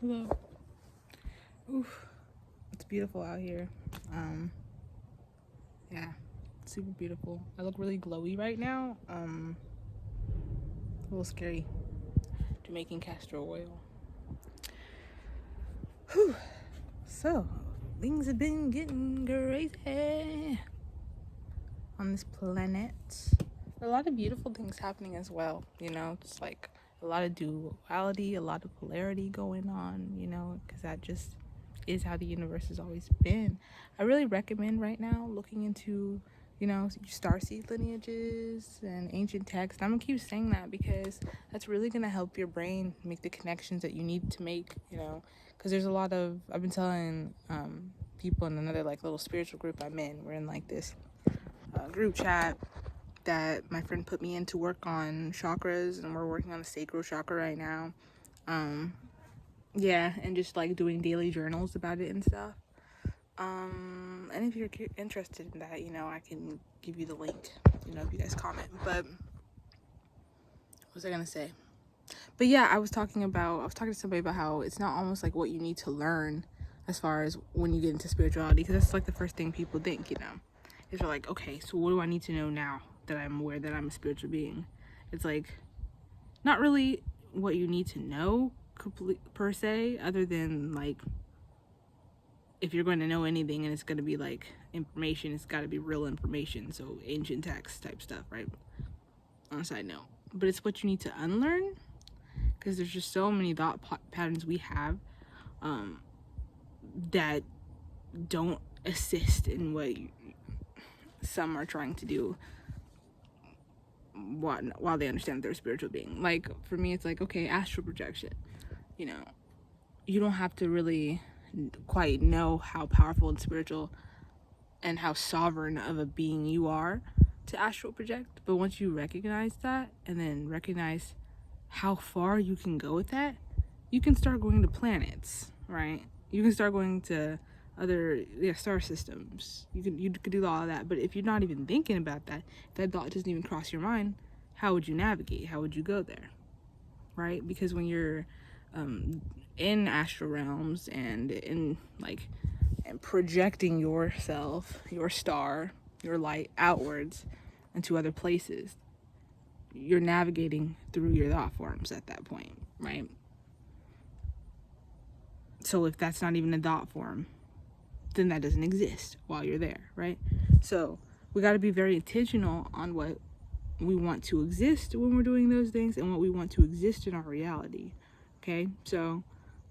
Hello. Oof. It's beautiful out here. Yeah. Super beautiful. I look really glowy right now. A little scary. Jamaican castor oil. Whew. So, things have been getting crazy on this planet. There are a lot of beautiful things happening as well, it's like a lot of duality, a lot of polarity going on, because that just is how the universe has always been. I really recommend right now looking into, starseed lineages and ancient texts. I'm gonna keep saying that because that's really gonna help your brain make the connections that you need to make, because there's a lot of, I've been telling people in another like little spiritual group I'm in. We're in like this group chat that my friend put me in to work on chakras, and we're working on the sacral chakra right now. Yeah, and just like doing daily journals about it and stuff. And if you're interested in that, I can give you the link, if you guys comment. But what was I gonna say? But yeah, I was talking to somebody about how it's not almost like what you need to learn as far as when you get into spirituality, because that's like the first thing people think, is they're like, okay, so what do I need to know now that I'm aware that I'm a spiritual being? It's like not really what you need to know per se, other than like if you're going to know anything and it's going to be like information, it's got to be real information, so ancient text type stuff, right? On a side note, but it's what you need to unlearn, because there's just so many thought patterns we have that don't assist in what some are trying to do while they understand they're a spiritual being. Like for me, it's like, okay, astral projection, you don't have to really quite know how powerful and spiritual and how sovereign of a being you are to astral project, but once you recognize that and then recognize how far you can go with that, you can start going to planets, right? You can start going to other star systems. You could do all of that, but if you're not even thinking about that, if that thought doesn't even cross your mind, how would you navigate? How would you go there, right? Because when you're in astral realms and in like and projecting yourself, your star, your light outwards into other places, you're navigating through your thought forms at that point, right? So if that's not even a thought form, then that doesn't exist while you're there, right? So we got to be very intentional on what we want to exist when we're doing those things and what we want to exist in our reality. Okay, so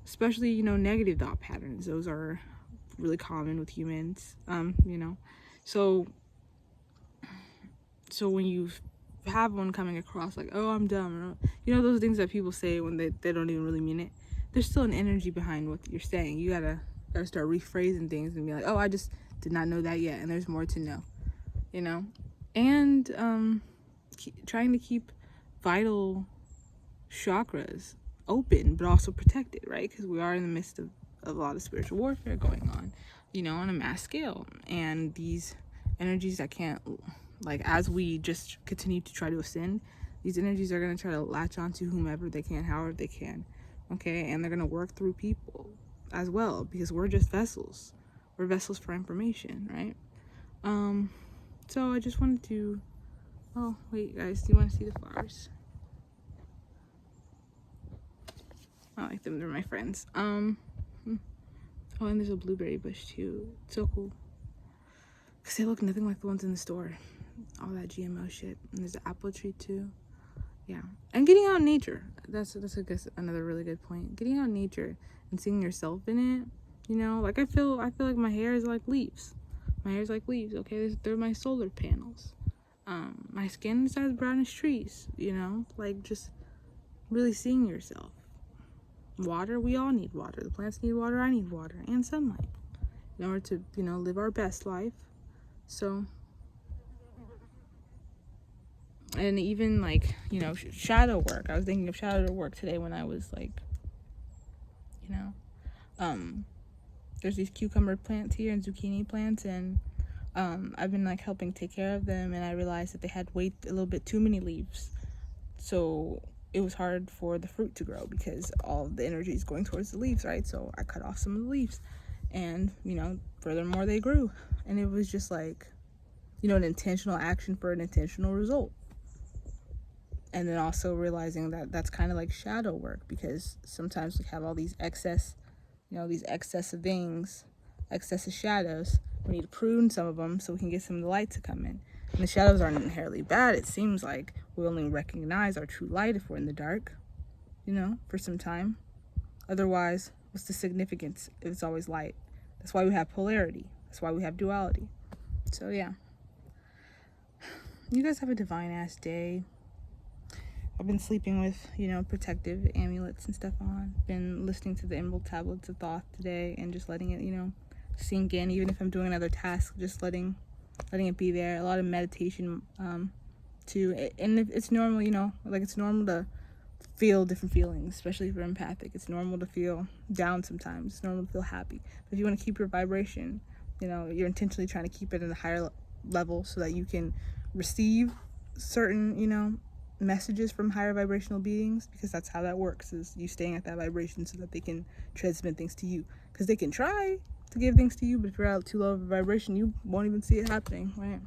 especially negative thought patterns, those are really common with humans. So when you have one coming across like, oh, I'm dumb, or those things that people say when they don't even really mean it, there's still an energy behind what you're saying. You gotta start rephrasing things and be like, oh, I just did not know that yet, and there's more to know, and trying to keep vital chakras open but also protected, right? Because we are in the midst of a lot of spiritual warfare going on, on a mass scale, and these energies that can't, like, as we just continue to try to ascend, these energies are going to try to latch onto whomever they can, however they can, okay? And they're going to work through people as well, because we're just vessels. We're vessels for information, right? So I just wanted to, oh wait guys, do you want to see the flowers? I like them, they're my friends. Oh, and there's a blueberry bush too. It's so cool, because they look nothing like the ones in the store, all that GMO shit. And there's an apple tree too. Yeah, and getting out in nature, that's I guess another really good point. Getting out in nature and seeing yourself in it, like I feel like my hair is like leaves. My hair's like leaves, okay? They're my solar panels. My skin is as brown as trees, like just really seeing yourself. Water, we all need water. The plants need water, I need water, and sunlight in order to, live our best life. So, and even like, shadow work. I was thinking of shadow work today when I was like, there's these cucumber plants here and zucchini plants, and I've been like helping take care of them, and I realized that they had way a little bit too many leaves. So it was hard for the fruit to grow because all of the energy is going towards the leaves, right? So I cut off some of the leaves, and furthermore, they grew. And it was just like, an intentional action for an intentional result. And then also realizing that that's kind of like shadow work, because sometimes we have all these these excessive things, excessive shadows. We need to prune some of them so we can get some of the light to come in. And the shadows aren't inherently bad. It seems like we only recognize our true light if we're in the dark, for some time. Otherwise, what's the significance if it's always light? That's why we have polarity. That's why we have duality. So yeah. You guys have a divine-ass day. I've been sleeping with, protective amulets and stuff on. Been listening to the Emerald Tablets of Thoth today and just letting it, sink in. Even if I'm doing another task, just letting it be there. A lot of meditation, too. And it's normal, it's normal to feel different feelings, especially if you're empathic. It's normal to feel down sometimes. It's normal to feel happy. But if you want to keep your vibration, you're intentionally trying to keep it at a higher level so that you can receive certain, messages from higher vibrational beings, because that's how that works, is you staying at that vibration so that they can transmit things to you, because they can try to give things to you, but if you're at too low of a vibration, you won't even see it happening, right?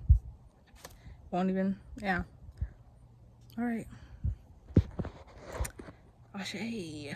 Won't even. Yeah. All right. Ashe.